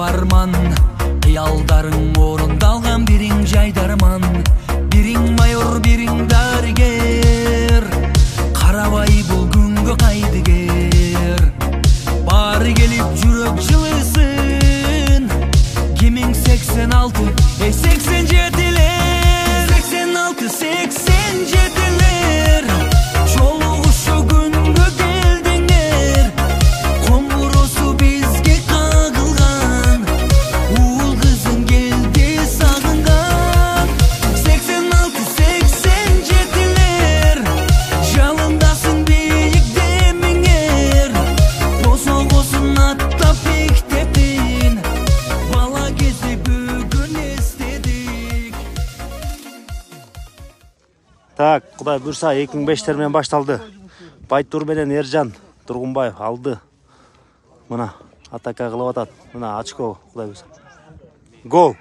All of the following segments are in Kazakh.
барман, кыялдарың орындалган, бириң жайдарман, бириң майор, бириң дарыгер, карабай бул күнгө кайдыгер. Бары келип жүрөк жылысын, кимиң 86, 87лер, 86, 87лер, жолугушу күнгө келдиңер, коңгуросу бизге кагылган, уул кызың келди сагынган. 86, 87лер, жалындасың бийик демиңер, босогосун аттап мектептин, бала кезде бүгүн эстедик. Так, Кудай буйрса 2005-тер менен башталды. Байтур менен Эржан Тургунбаев алды. Мына атака кылып атат. Мына очко, Кудай буйрса. Гол.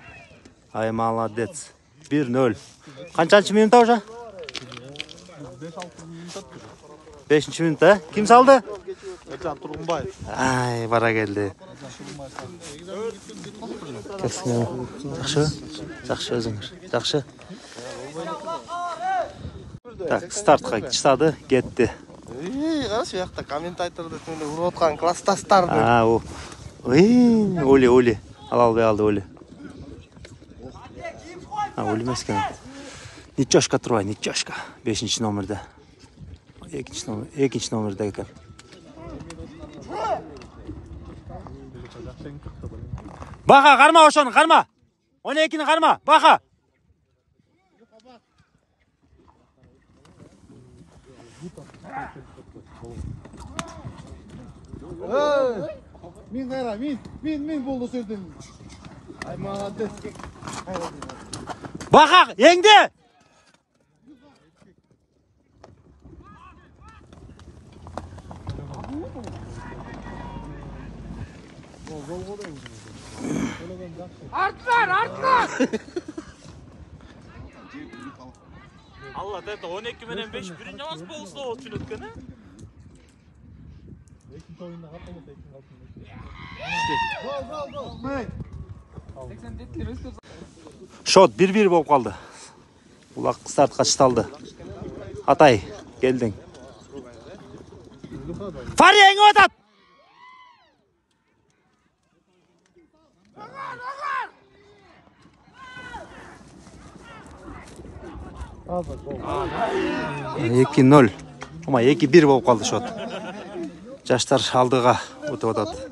Ай, молодец. 1-0. Канчанчы минутта уже? 5-6 минутта. Ким салды? Эржан Тургунбаев. Ай, бара келди. Жакшы? Жакшы өзүңөр. Жакшы. Так, стартка чыгады, кетти. Караш, бuyakta комментаторду түнү уруп аткан классташтарды. Оли. Ала албай алды Оли. Оли эмес экен. Ничошка турбай, Ничошка. 5-номерде. 2 номерде экен. Бака, карма ошону, карма. 12-ни карма, бака. Мен кайра, мен болду сөйдүм. Ай, молодец. Бака, эңди. Artlar! Allah dedi 12 menen 5 birinci avans bolsa o tünütkene. Экинчи оюнда катталып Гол. Шот 1-1 болуп калды. Улак стартка чыкталды. Атай, келдиң. Фари эңип атат. Эки 0. Ама 2-1 болуп калды шот. Жаштар алдыга өтүп атат.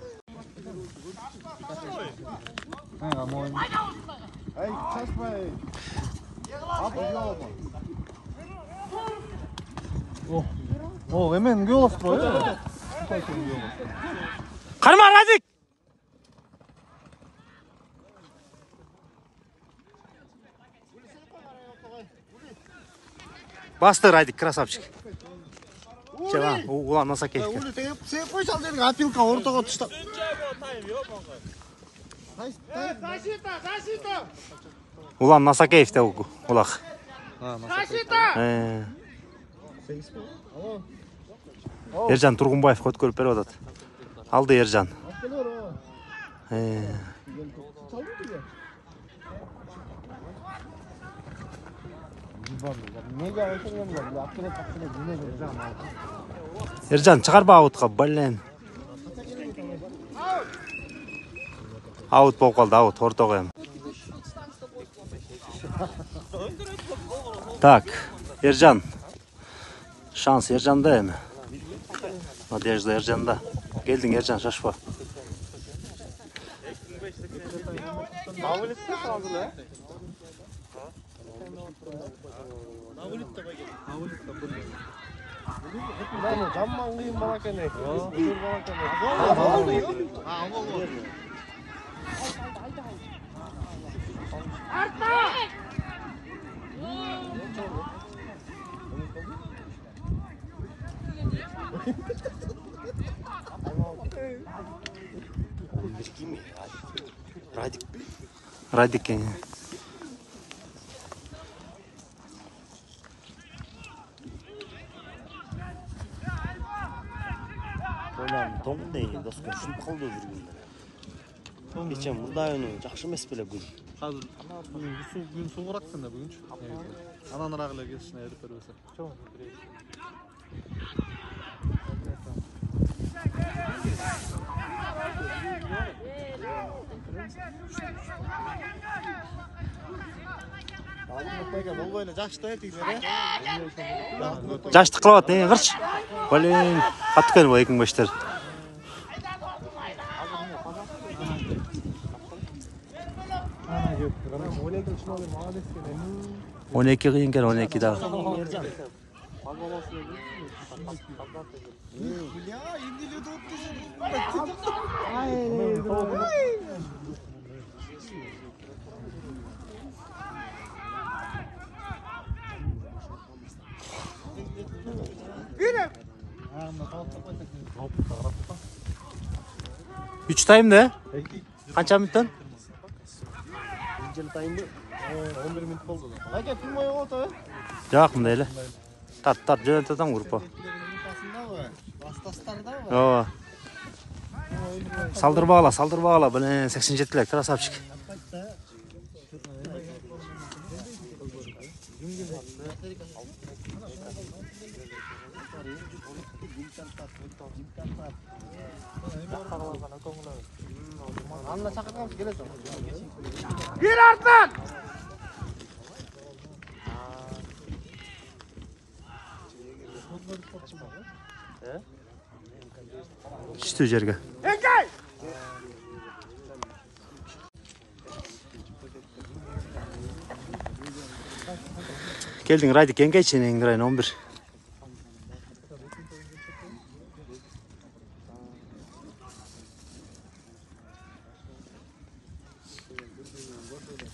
Ай, чачпай. О, эмен гол строй. Карма Радик. Басты Радик, красавчик. Чага, улан Насакеев. Ули тегеп, сеп койсал дедик, апилка ортого туштап. Защита! Улан Насакеев те улак. Защита! Эржан Тургунбаев көткөрүп берип атат. Алды Эржан. Эржан чыгарба аутка, блин. Аут болуп калды, аут ортого эми. Так, Эржан. Шанс Эржанда эми. Надежда Эржанда. Келдиң Эржан, шашпа. Жаман кыйын бала экен. Радик. Ondan tomday dosko şun kaldı öbürgünde. Кечен мурдай өнү жакшы эмес беле күн. Hazır gün soğurak da bugün. Ananar ağıyla geçişine edip vermese. Çok. Ол böyle жакшы этилер. Жаштык кылып атты, кырчы. Блин, катты экен бу 2005-тер. On 12 kıyın gel 12 daha. Üç time de. Kaç minuttan? 11 minut oldu. Aka filmoy oto. Yok mu değil? Tat yönetiyorum grubu. Бастастарда Oo. Saldır bağla. Böyle 87'ler krasavчик. Anna çakırgamız келет. Gir артынан! Düştü жерге. Engay! Geldin Raydik yenge için Engiray'ın 11.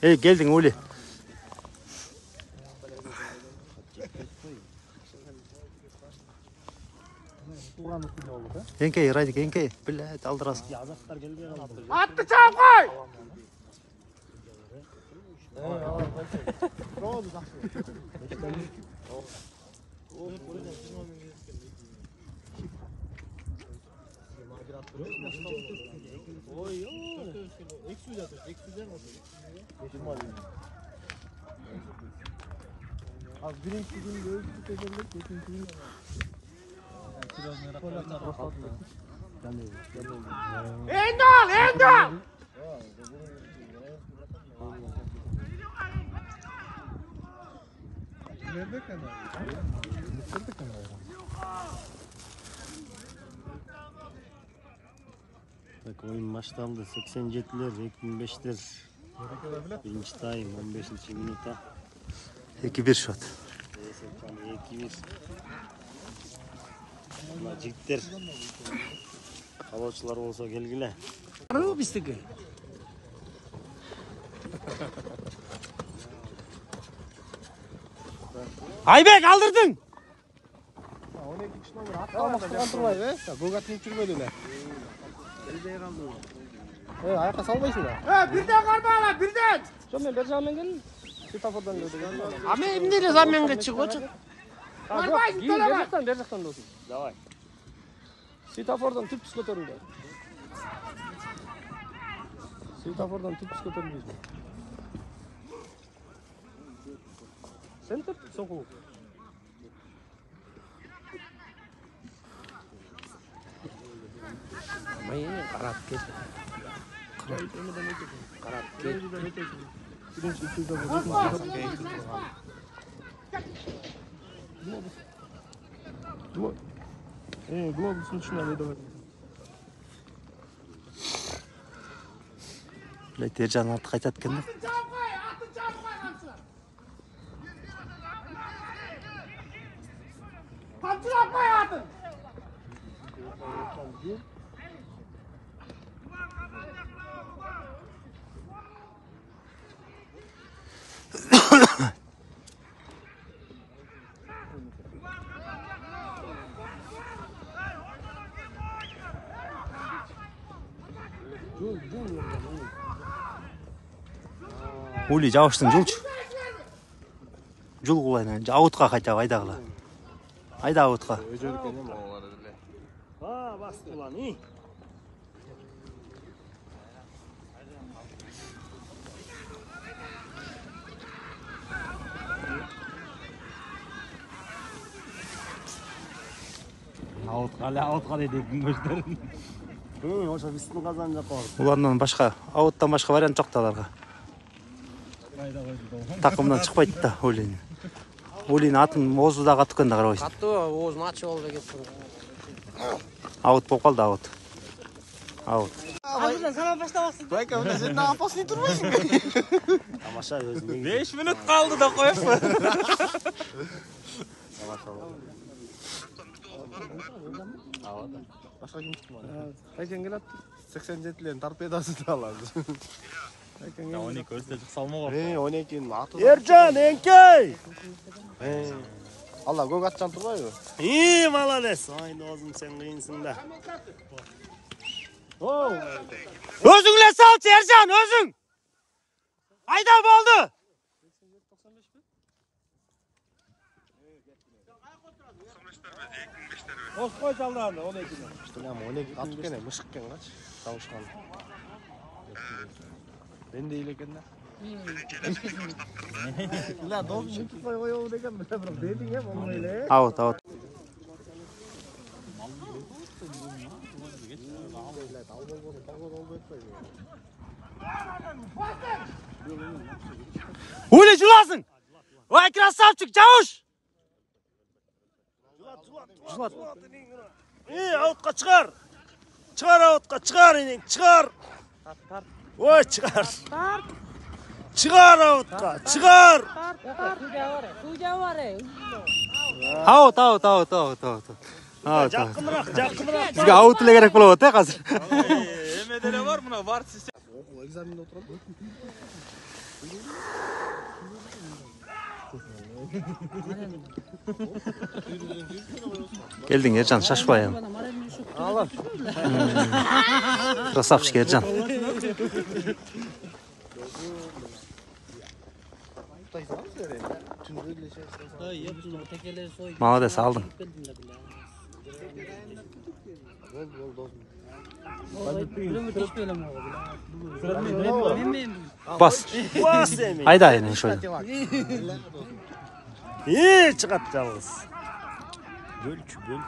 Hey geldin Uli. Yenge Raydik yenge. Bilet aldırasın. Attı çabuk koy! Birinci gün böyle tekerlek, ikinci gün Endal! Endal! Nerede kadar? Bak oyun başlandı. 87'ler, 2005'ler. Birinci time 15. minuta. 2-1 şut. 2-1. Ama jigitler. Kalauçular olsa gelgile. Arı bizdeki. Aybek aldırdın. Алмастырган турбайбы, э? Голга тип жүрбөдү эле. Аякка салбайсың да. Birden karmala, birden! Жок, мен бер жагынан келдим. Светофордон келдим. А мен эмнеге заменге чыгып Карбайсың, төлөбөй! Бер жактан досум. Давай. Светофордон түп түз көтөрүлдү. Светофордон түп түз көтөрүлдү. Сен түп сокул. Майны карап кет. Карап кет. Биринчи түздө глобустун ичине айдап. Bilet Ercan artık kaytat kendini. Çabuk koy, attı çabuk koy kamçı! Kamçılar koy atın! Uli жабыштың жылчы. Жыл кулайна, аутқа қайта айдағыла. Айда аутқа. Ha bastı lan iyi. Ауытқа дейді 25-тер. Ошо биздин казан жакка барып. Улардан башка, ауыттан башка вариант жок аларга. Такымдан чыкпайт да Улин. Улин атын озу да катып кеткен да карабайсың. Каттыбы, оозун ачып алып кетти. Аут болуп калды, аут. Аут. Байка мына сен опасный турбайсың. Тамаша өзүнүн 5 минут қалды да қойып. Башка ким чыкты мына? Байкен келат. 87-лердин торпедосын алабыз. 12 көзді жүк салма бар. 12-нин аты. Эржан Энкей. Алла көк атчан турбайбы? Молодец. Ай, дозум сен кыйынсың да. Өзүң эле салчы Эржан, өзүң. Айда болду. Оской жалдан 12. Штам 12 атып кене мышык кен кач. Табышкан. Менде эле экен да. Ла дозун чекип коёбу деген биле бирок дедиң э, болмой эле. Аут, аут. Ули жыласың. Ой, красавчик, чауш. Жылат. Аутқа чыгар. Чыгар аутқа, чыгар инең, чыгар. Ой, чыгар. Чыгар аутқа, чыгар. Аут, аут, аут, аут, аут. Аут. Жакыныраак. Бизге аут эле керек болот э азыр. Эмеделе бар мына бар система. Экзаменде отурам. Келдиң Эржан, шашпай. Красавчик Эржан. Молодец, алдың. Бас. Айда эне шойло. Чыгат жалгыз. Бөлчү улам.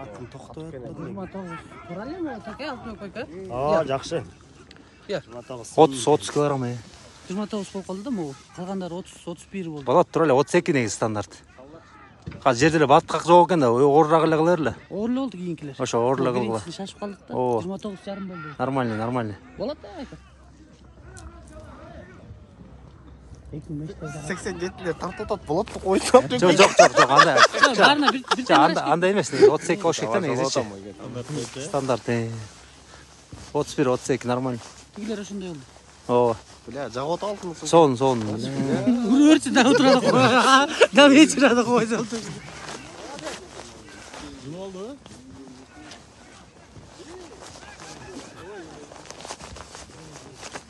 Атын токтоп. Жакшы. 30 килограмм. 29 болуп калды да могу. Калгандары 30-31 болду. Болот тура эле 32 негизи стандарт. Азыр жерде эле баттак жок экен да, оорураак эле кылыр эле. Оорлуу болду кийинкилер. Ошо оорураак кылгыла. Шашып калдык да. Ооба. 29,5 болду. Нормально, нормально. Болот да айка. 87-лер тартатат болот койсоп. Жок, жок, жок, андай. Баарына бир Андай эмес, 32 болуш керек да негизичи. Стандарт. 31, 32 нормально. тигилер ошондой болду. Ооба. Бля, жагып аталдың. Сон. Үрөрчү да отурады го. Да вечерда койсом. Ne oldu?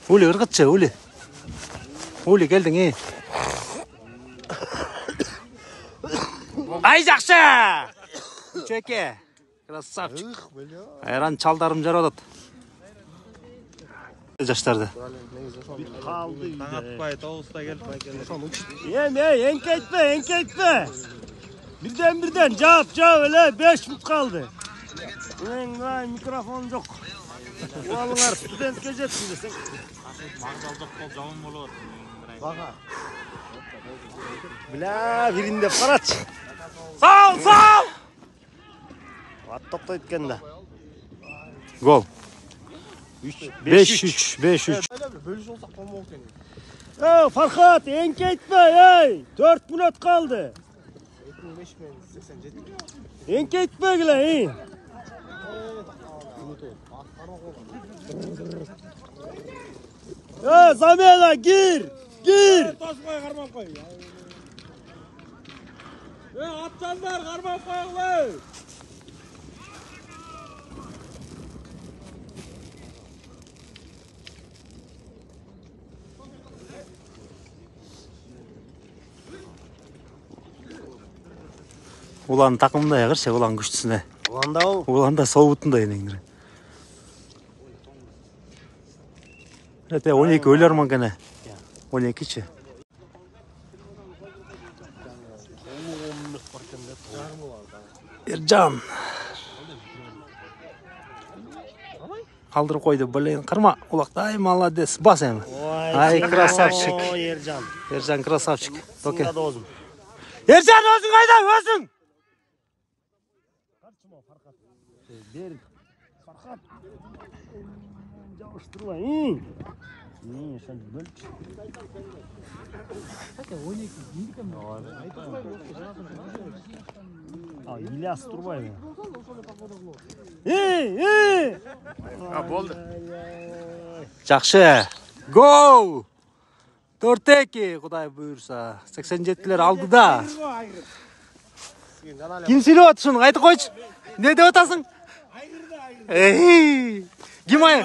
Ули ыргытчы, Ули. Ули келдиң, Ай жакшы! Чөке. Красавчик. Айран чалдарым жарып атат. Жаштарды. Калды. Таңатпай, тоғызда келіп. Эңкейтпе. Birden cevap öyle 5 minut kaldı. Vay mikrofon yok. Oğlanlar student geçeceksin desek. Мағжалдық бол, жаман болып Бага. Bile birinde paraç. Sağ. Attop da etkende. Gol. 5-3. 5-3. Bölüş olsak olmaz ekan. Ya Farhat enkeytme hey. 4 minut kaldı. 75 men 87. Enkeytme gile hey. Ya Zamela gir. Taş koy, karman koy. Atcanlar, karman koy. Улан такымында ягырчы, улан күчтүсүнө. Ulan da o. Улан да сообутунда энеңдир. Эте 12 өлөрмөн кene. 12чи. Ержан. Кaldırıp koydu. Блин, кырма. Улактай, молодец. Бас эми. Ай, красавчик. Ой, Ержан. Ержан красавчик. Токе. Сында дозым. Ержан өзүң кайда? Өзүң. Бер. Фархат. Жабыштырма. Шан бөлч. İlyas Turbay'ı. Болды. Жақсы. Go! 4-2, Құдай бұйырса. 87-лер алдыда. Кім сөйлеп отыр шunu? Айтып қойшы. Не деп отасың? Ей! Кім айыр?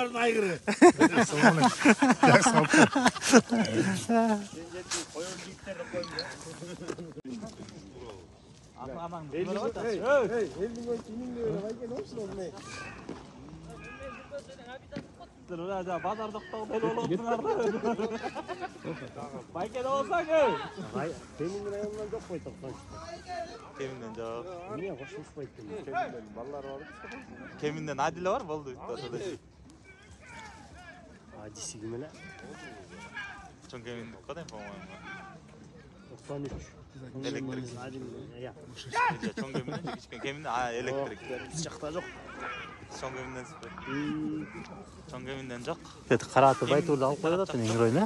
Байкеде болсаң Senin ayağından çok koy toptan. Кеминден жок. Niye koşulmaydı? Балдар бар. Кеминден Адиле бар болду. Acisi gibi ne? Чоң кемин кадай, по-моему. 93. Elektrik. Ya. Чоң кеминден кичкен кеминден электрик. Sıcakta çok. Чоң кеминден спрей. Чоң кеминден жок. Деді, қараты Байтурды алып қойып жатыр, еңгір ойына.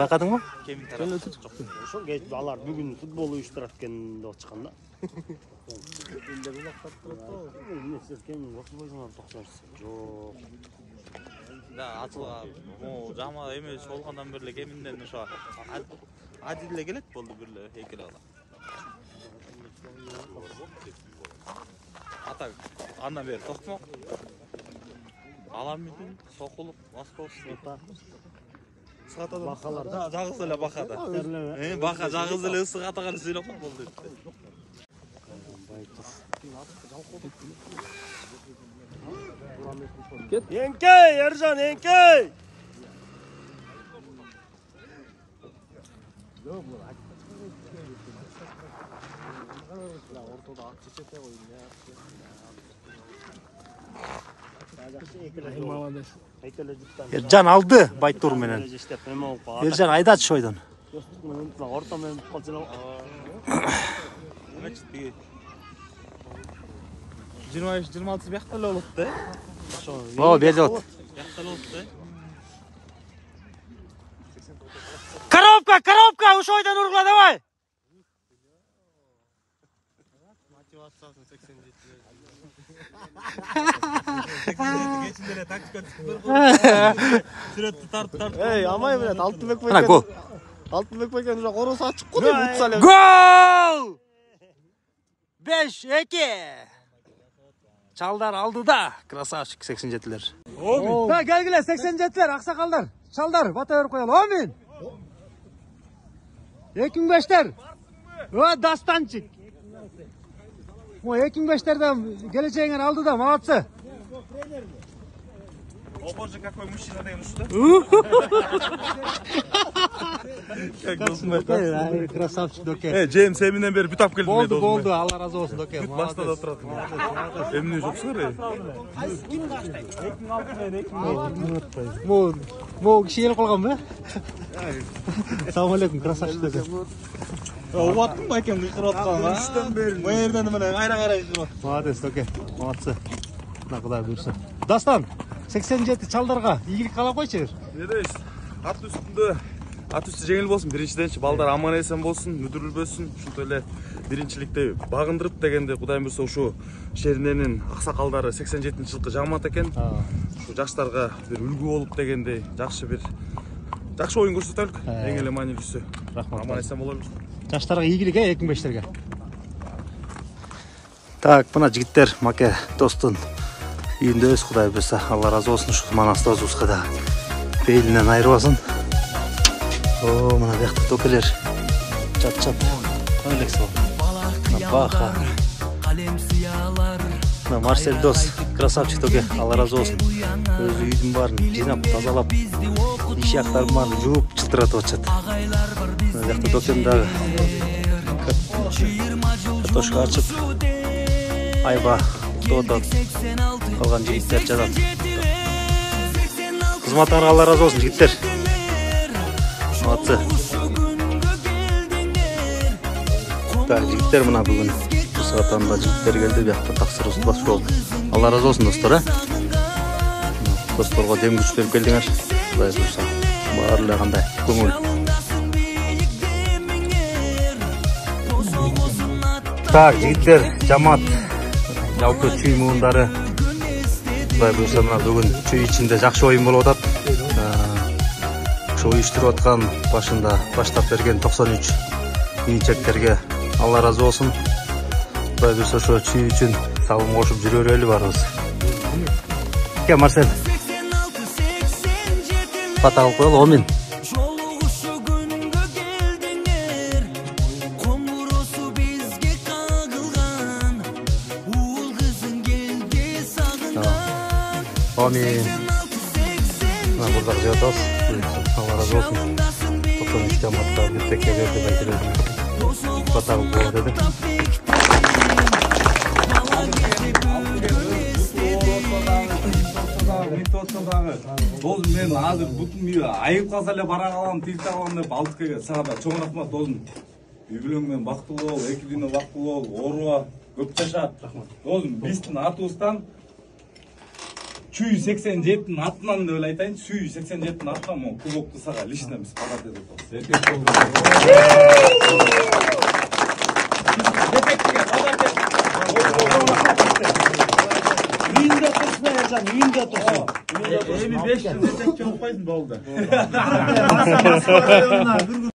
Байқадың ба? Кемин тарапы жок. Şu geç balar bugün futbol uyuşturarken de o çıkanda. Ne sesken vakit boyunca 90. Yok. Да, ачылга, могу жама эме солгандан бери кеминден ошо Адиле келет болду бирле экеле ала. Ата андан бери токмок. Аламидин, Сокулук, Московский. Сыгатадан Бакалар. Жагыз эле бакада. Бака жагыз эле сыгатаган сүйлөп болду. Yenkey Ercan Yenkey. Ержан алды Байтур менен. Ержан айдат шойдон. Ортамен қалжылау. 23-26 бияқта эле болот да. О, берди от. Бияқта эле болот да. Коробка, уж ойдан ургула, давай. Мотивациясын 87. Кечинде тактика сүрөттү тартып. Ey, amay bilet Алтынбек Мына гол. Алтынбек бекен уже короосу ачык го деп утсале. Гол! 5-2. Чалдар алдыда. Красавчик 87-лер. Да, келгиле 87-лер, аксакалдар. Чалдар, бата берип коелу. Амин. 2005-тер. О, Дастанчик. О, 2005-терден келечегиңер алдыда, молодцы. О боже, какой мужчина деген ушта. Красавчик Доке. Джеймс эминен бери бүтап келдим. Болду, Алла разы болсун Доке. Башта турат. Эмне жоксуңар? Могу киши келип калганбы? Assalamu alaikum, красавчик Доке. Убаттым байкем кыйкырып атканга. Бу жерден мына кайра кыйкырып. Молодец, Доке. Молодцы. На Кудай буйрса. Дастан, 87 чалдарга ийгилик каалап койчу. Недеш? Ат үстү жеңил болсун. Биринчиденчи балдар аман эсен болсун, мүдүрүлбөсүн. Ушунтип эле биринчиликте багындырып дегенде Кудай буйрса ушу шериненин аксакалдары 87-жылкы жамаат экен. Ушу жаштарга бир үлгү болуп дегенде жакшы оюн көрсөтөлүк. Эң эле маанилүүсү. Рахмат. Аман эсен бололук. Жаштарга ийгилик 2005-терге. Так, мына жигиттер маке достун үйүндө өз, Кудай буйрса. Алла разы болсун, ушу монастырыбызга да бейлинен айырбасын. О, мына бияқта токелер. Чап. Алекс бол. Баха. Мына Марсель дос, красавчик Токе. Алла разы болсун. Өзү үйдүн баарын жыйнап, тазалап, иш аяктарын баарын жууп, жылтыратып атышат. Мына бияқта Токем дагы картошка ачып, Айба уктап калган жигиттер жатат. Кызматтарыңар Алла разы болсун жигиттер. Молодцы. Так, жигиттер мына бүгүн саатында жигиттер келди, биякта таксыр усталаш болду. Алла разы болсун достор, досторго дем күч берип келдиңер. Кудай буйрса, баары кандай көңүл. Так, жигиттер, жамаат, жалпы чүй муундары. Кудай буйрса, мына бүгүн чүй ичинде жакшы оюн болуп атат. Ошо уюштуруп аткан башында баштап берген 93 ийчектерге Алла разы болсун. Кудай буйрса, ошо чүй үчүн салым кошуп жүрө берели баарыбыз. Ке Марсель. Бата кылып коелу, амин. Амин. Мына бурдак жеп атабыз. Алла разы болсун. 93 жамаатка биртекке берди, байкелерди. Бата кылып коелу деди. Дозым мен азыр бутун мүйө айып калса эле бара калам, тилте калам деп Алтыкайга сага да чоң рахмат дозым. Үй бүлөңдөн бактылуу бол, эки күнү бактылуу бол, ооруба, көп жаша. Дозым биздин атыбыздан Чүй 87-nin атынан деп айтайын, Чүй 87-nin атынан могу кубокту сага лично биз кабат этип атабыз. Эркек Үйүндө турсун Ержан, үйүндө турсун. Эми 5 жыл эчек жок койдун болду.